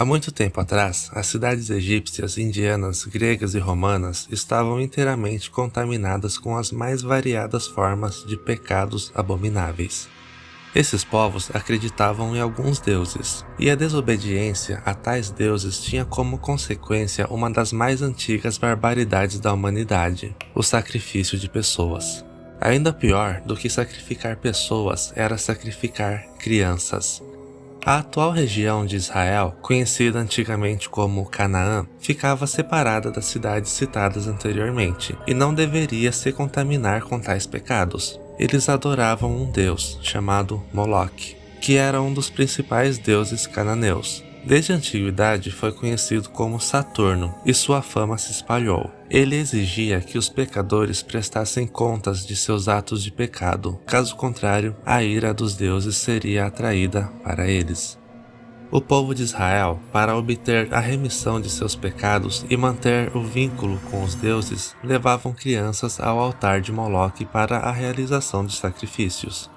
Há muito tempo atrás, as cidades egípcias, indianas, gregas e romanas estavam inteiramente contaminadas com as mais variadas formas de pecados abomináveis. Esses povos acreditavam em alguns deuses, e a desobediência a tais deuses tinha como consequência uma das mais antigas barbaridades da humanidade, o sacrifício de pessoas. Ainda pior do que sacrificar pessoas era sacrificar crianças. A atual região de Israel, conhecida antigamente como Canaã, ficava separada das cidades citadas anteriormente e não deveria se contaminar com tais pecados. Eles adoravam um deus chamado Moloque, que era um dos principais deuses cananeus. Desde a antiguidade foi conhecido como Saturno e sua fama se espalhou. Ele exigia que os pecadores prestassem contas de seus atos de pecado, caso contrário, a ira dos deuses seria atraída para eles. O povo de Israel, para obter a remissão de seus pecados e manter o vínculo com os deuses, levavam crianças ao altar de Moloque para a realização de sacrifícios.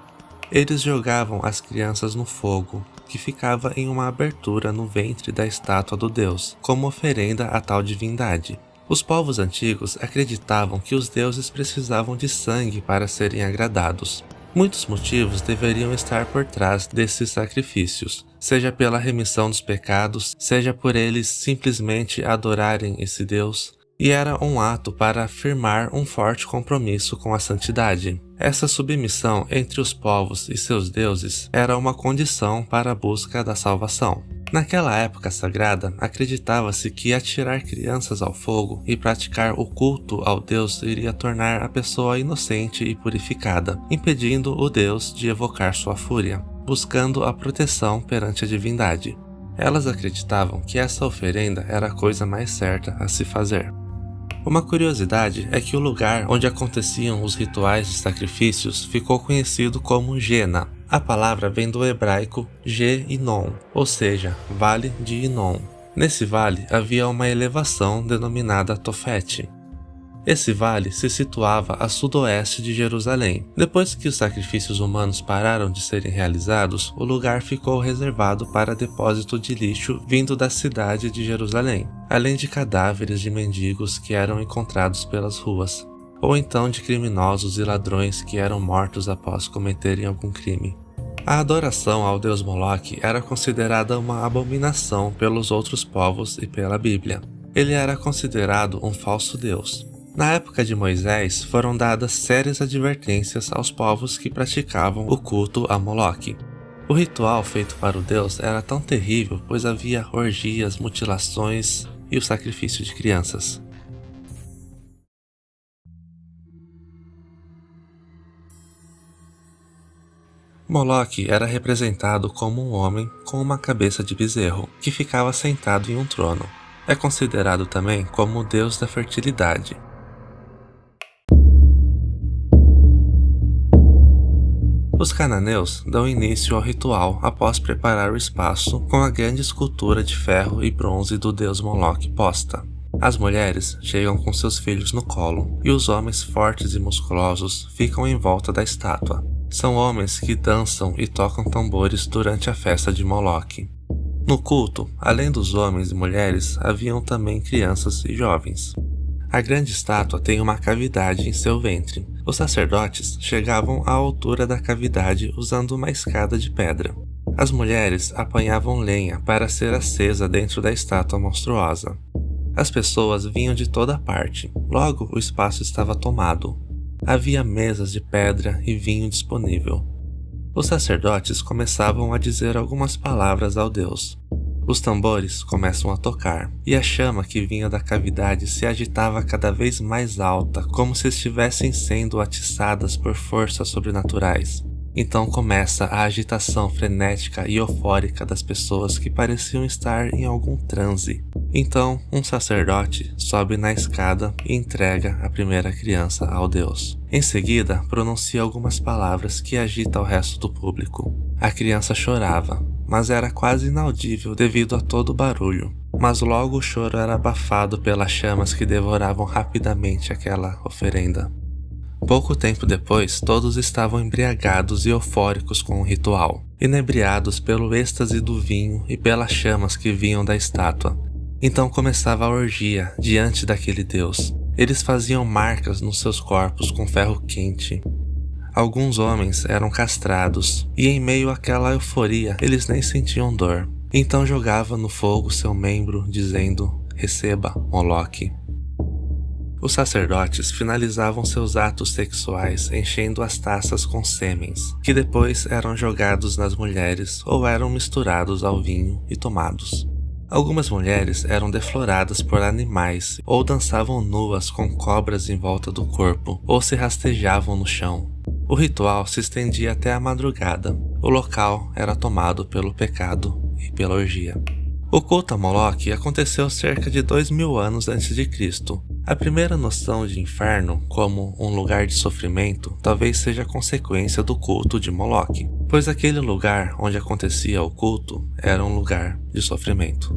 Eles jogavam as crianças no fogo, que ficava em uma abertura no ventre da estátua do deus, como oferenda a tal divindade. Os povos antigos acreditavam que os deuses precisavam de sangue para serem agradados. Muitos motivos deveriam estar por trás desses sacrifícios, seja pela remissão dos pecados, seja por eles simplesmente adorarem esse Deus, e era um ato para afirmar um forte compromisso com a santidade. Essa submissão entre os povos e seus deuses era uma condição para a busca da salvação. Naquela época sagrada, acreditava-se que atirar crianças ao fogo e praticar o culto ao Deus iria tornar a pessoa inocente e purificada, impedindo o Deus de evocar sua fúria, buscando a proteção perante a divindade. Elas acreditavam que essa oferenda era a coisa mais certa a se fazer. Uma curiosidade é que o lugar onde aconteciam os rituais de sacrifícios ficou conhecido como Gena. A palavra vem do hebraico Ge-Inon, ou seja, Vale de Inon. Nesse vale havia uma elevação denominada Tofete. Esse vale se situava a sudoeste de Jerusalém. Depois que os sacrifícios humanos pararam de serem realizados, o lugar ficou reservado para depósito de lixo vindo da cidade de Jerusalém, além de cadáveres de mendigos que eram encontrados pelas ruas, ou então de criminosos e ladrões que eram mortos após cometerem algum crime. A adoração ao deus Moloque era considerada uma abominação pelos outros povos e pela Bíblia. Ele era considerado um falso deus. Na época de Moisés, foram dadas sérias advertências aos povos que praticavam o culto a Moloque. O ritual feito para o deus era tão terrível, pois havia orgias, mutilações e o sacrifício de crianças. Moloque era representado como um homem com uma cabeça de bezerro, que ficava sentado em um trono. É considerado também como o deus da fertilidade. Os cananeus dão início ao ritual após preparar o espaço com a grande escultura de ferro e bronze do deus Moloque posta. As mulheres chegam com seus filhos no colo, e os homens fortes e musculosos ficam em volta da estátua. São homens que dançam e tocam tambores durante a festa de Moloque. No culto, além dos homens e mulheres, haviam também crianças e jovens. A grande estátua tem uma cavidade em seu ventre. Os sacerdotes chegavam à altura da cavidade usando uma escada de pedra. As mulheres apanhavam lenha para ser acesa dentro da estátua monstruosa. As pessoas vinham de toda parte, logo o espaço estava tomado. Havia mesas de pedra e vinho disponível. Os sacerdotes começavam a dizer algumas palavras ao Deus. Os tambores começam a tocar, e a chama que vinha da cavidade se agitava cada vez mais alta, como se estivessem sendo atiçadas por forças sobrenaturais. Então começa a agitação frenética e eufórica das pessoas que pareciam estar em algum transe. Então, um sacerdote sobe na escada e entrega a primeira criança ao Deus. Em seguida, pronuncia algumas palavras que agitam o resto do público. A criança chorava, mas era quase inaudível devido a todo o barulho. Mas logo o choro era abafado pelas chamas que devoravam rapidamente aquela oferenda. Pouco tempo depois, todos estavam embriagados e eufóricos com o ritual. inebriados pelo êxtase do vinho e pelas chamas que vinham da estátua. Então começava a orgia diante daquele deus. Eles faziam marcas nos seus corpos com ferro quente. Alguns homens eram castrados, e em meio àquela euforia eles nem sentiam dor. Então jogava no fogo seu membro, dizendo: receba, Moloque. Os sacerdotes finalizavam seus atos sexuais enchendo as taças com sêmens, que depois eram jogados nas mulheres ou eram misturados ao vinho e tomados. Algumas mulheres eram defloradas por animais ou dançavam nuas com cobras em volta do corpo ou se rastejavam no chão. O ritual se estendia até a madrugada. O local era tomado pelo pecado e pela orgia. O culto a Moloque aconteceu cerca de 2000 anos antes de Cristo. A primeira noção de inferno como um lugar de sofrimento talvez seja consequência do culto de Moloque, pois aquele lugar onde acontecia o culto era um lugar de sofrimento.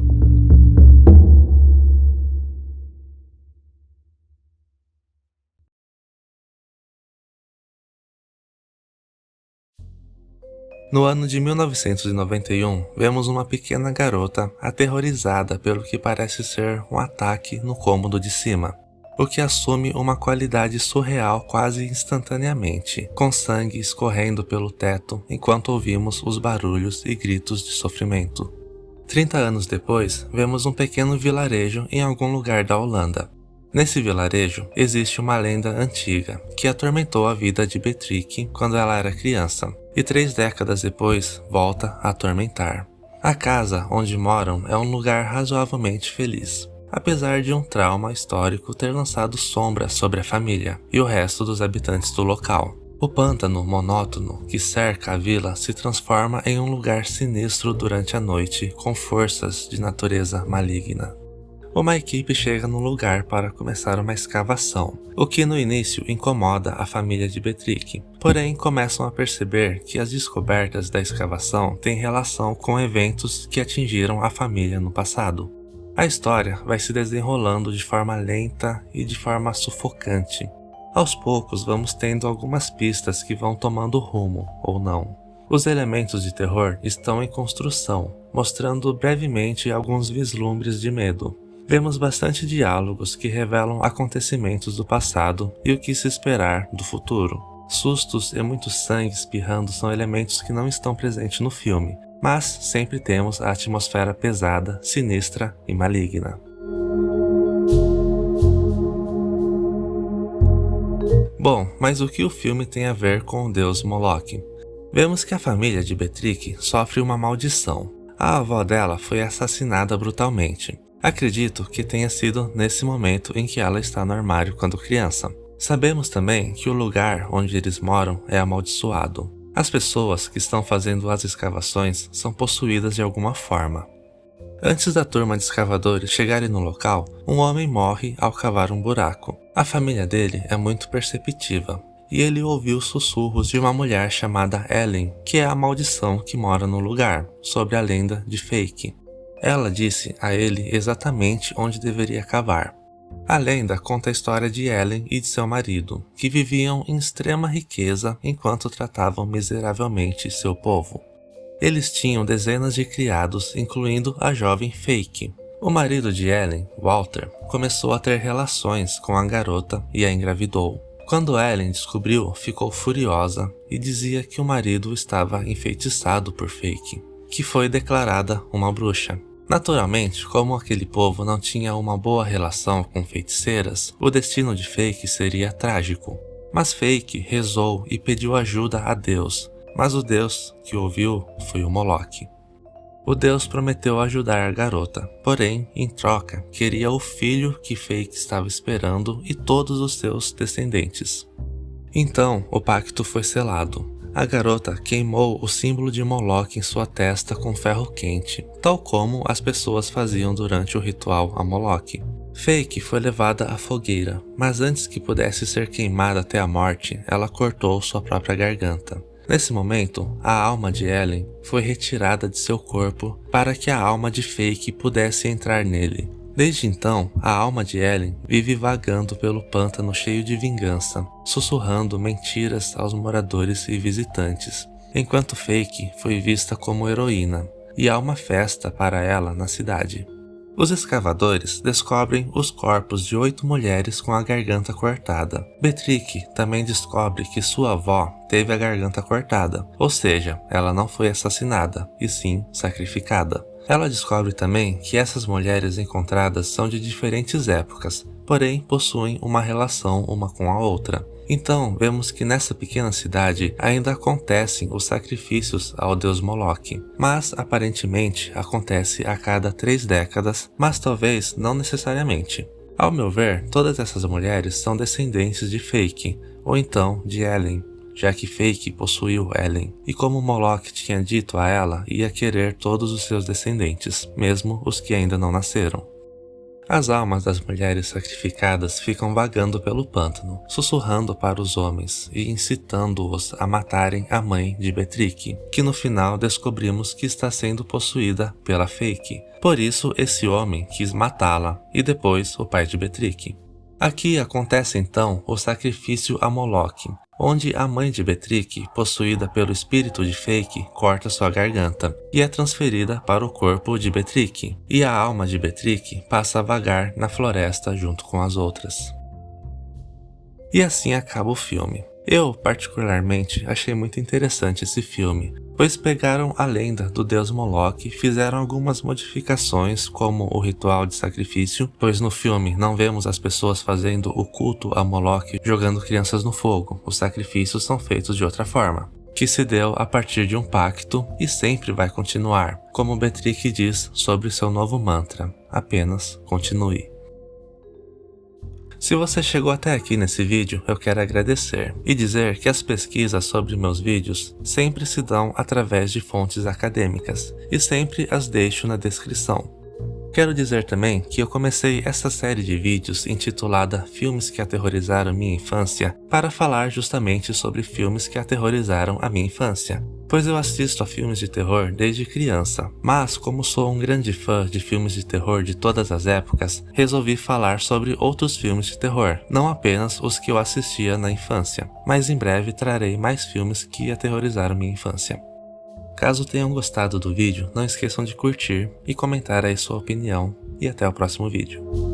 No ano de 1991, vemos uma pequena garota aterrorizada pelo que parece ser um ataque no cômodo de cima, o que assume uma qualidade surreal quase instantaneamente, com sangue escorrendo pelo teto enquanto ouvimos os barulhos e gritos de sofrimento. 30 anos depois, vemos um pequeno vilarejo em algum lugar da Holanda. Nesse vilarejo existe uma lenda antiga que atormentou a vida de Beatrix quando ela era criança, e 3 décadas depois volta a atormentar. A casa onde moram é um lugar razoavelmente feliz, apesar de um trauma histórico ter lançado sombra sobre a família e o resto dos habitantes do local. O pântano monótono que cerca a vila se transforma em um lugar sinistro durante a noite com forças de natureza maligna. Uma equipe chega no lugar para começar uma escavação, o que no início incomoda a família de Beatrix. Porém, começam a perceber que as descobertas da escavação têm relação com eventos que atingiram a família no passado. A história vai se desenrolando de forma lenta e de forma sufocante. Aos poucos vamos tendo algumas pistas que vão tomando rumo, ou não. Os elementos de terror estão em construção, mostrando brevemente alguns vislumbres de medo. Vemos bastante diálogos que revelam acontecimentos do passado e o que se esperar do futuro. Sustos e muito sangue espirrando são elementos que não estão presentes no filme, mas sempre temos a atmosfera pesada, sinistra e maligna. Bom, mas o que o filme tem a ver com o deus Moloque? Vemos que a família de Beatrix sofre uma maldição. A avó dela foi assassinada brutalmente. Acredito que tenha sido nesse momento em que ela está no armário quando criança. Sabemos também que o lugar onde eles moram é amaldiçoado. As pessoas que estão fazendo as escavações são possuídas de alguma forma. Antes da turma de escavadores chegarem no local, um homem morre ao cavar um buraco. A família dele é muito perceptiva, e ele ouviu sussurros de uma mulher chamada Ellen, que é a maldição que mora no lugar, sobre a lenda de Fake. Ela disse a ele exatamente onde deveria cavar. A lenda conta a história de Ellen e de seu marido, que viviam em extrema riqueza enquanto tratavam miseravelmente seu povo. Eles tinham dezenas de criados, incluindo a jovem Fake. O marido de Ellen, Walter, começou a ter relações com a garota e a engravidou. Quando Ellen descobriu, ficou furiosa e dizia que o marido estava enfeitiçado por Fake, que foi declarada uma bruxa. Naturalmente, como aquele povo não tinha uma boa relação com feiticeiras, o destino de Fake seria trágico. Mas Fake rezou e pediu ajuda a Deus, mas o Deus que ouviu foi o Moloque. O Deus prometeu ajudar a garota, porém, em troca, queria o filho que Fake estava esperando e todos os seus descendentes. Então, o pacto foi selado. A garota queimou o símbolo de Moloque em sua testa com ferro quente, tal como as pessoas faziam durante o ritual a Moloque. Fake foi levada à fogueira, mas antes que pudesse ser queimada até a morte, ela cortou sua própria garganta. Nesse momento, a alma de Ellen foi retirada de seu corpo para que a alma de Fake pudesse entrar nele. Desde então, a alma de Ellen vive vagando pelo pântano cheio de vingança, sussurrando mentiras aos moradores e visitantes. enquanto Fake foi vista como heroína, e há uma festa para ela na cidade. Os escavadores descobrem os corpos de 8 mulheres com a garganta cortada. Betrick também descobre que sua avó teve a garganta cortada, ou seja, ela não foi assassinada, e sim sacrificada. Ela descobre também que essas mulheres encontradas são de diferentes épocas, porém possuem uma relação uma com a outra. Então, vemos que nessa pequena cidade ainda acontecem os sacrifícios ao deus Moloch, mas aparentemente acontece a cada 3 décadas, mas talvez não necessariamente. Ao meu ver, todas essas mulheres são descendentes de Fake, ou então de Elen, já que Fake possuiu Elen, e como Moloch tinha dito a ela, ia querer todos os seus descendentes, mesmo os que ainda não nasceram. As almas das mulheres sacrificadas ficam vagando pelo pântano, sussurrando para os homens e incitando-os a matarem a mãe de Betrick, que no final descobrimos que está sendo possuída pela Fake. Por isso esse homem quis matá-la, e depois o pai de Betrick. Aqui acontece então o sacrifício a Moloch, onde a mãe de Betrick, possuída pelo espírito de Fake, corta sua garganta e é transferida para o corpo de Betrick, e a alma de Betrick passa a vagar na floresta junto com as outras. E assim acaba o filme. Eu, particularmente, achei muito interessante esse filme, pois pegaram a lenda do deus Moloch e fizeram algumas modificações, como o ritual de sacrifício, pois no filme não vemos as pessoas fazendo o culto a Moloch jogando crianças no fogo, os sacrifícios são feitos de outra forma, que se deu a partir de um pacto e sempre vai continuar, como Betrick diz sobre seu novo mantra, apenas continue. Se você chegou até aqui nesse vídeo, eu quero agradecer e dizer que as pesquisas sobre meus vídeos sempre se dão através de fontes acadêmicas e sempre as deixo na descrição. Quero dizer também que eu comecei essa série de vídeos intitulada Filmes que Aterrorizaram Minha Infância para falar justamente sobre filmes que aterrorizaram a minha infância, pois eu assisto a filmes de terror desde criança, mas como sou um grande fã de filmes de terror de todas as épocas, resolvi falar sobre outros filmes de terror, não apenas os que eu assistia na infância, mas em breve trarei mais filmes que aterrorizaram minha infância. Caso tenham gostado do vídeo, não esqueçam de curtir e comentar aí sua opinião, e até o próximo vídeo.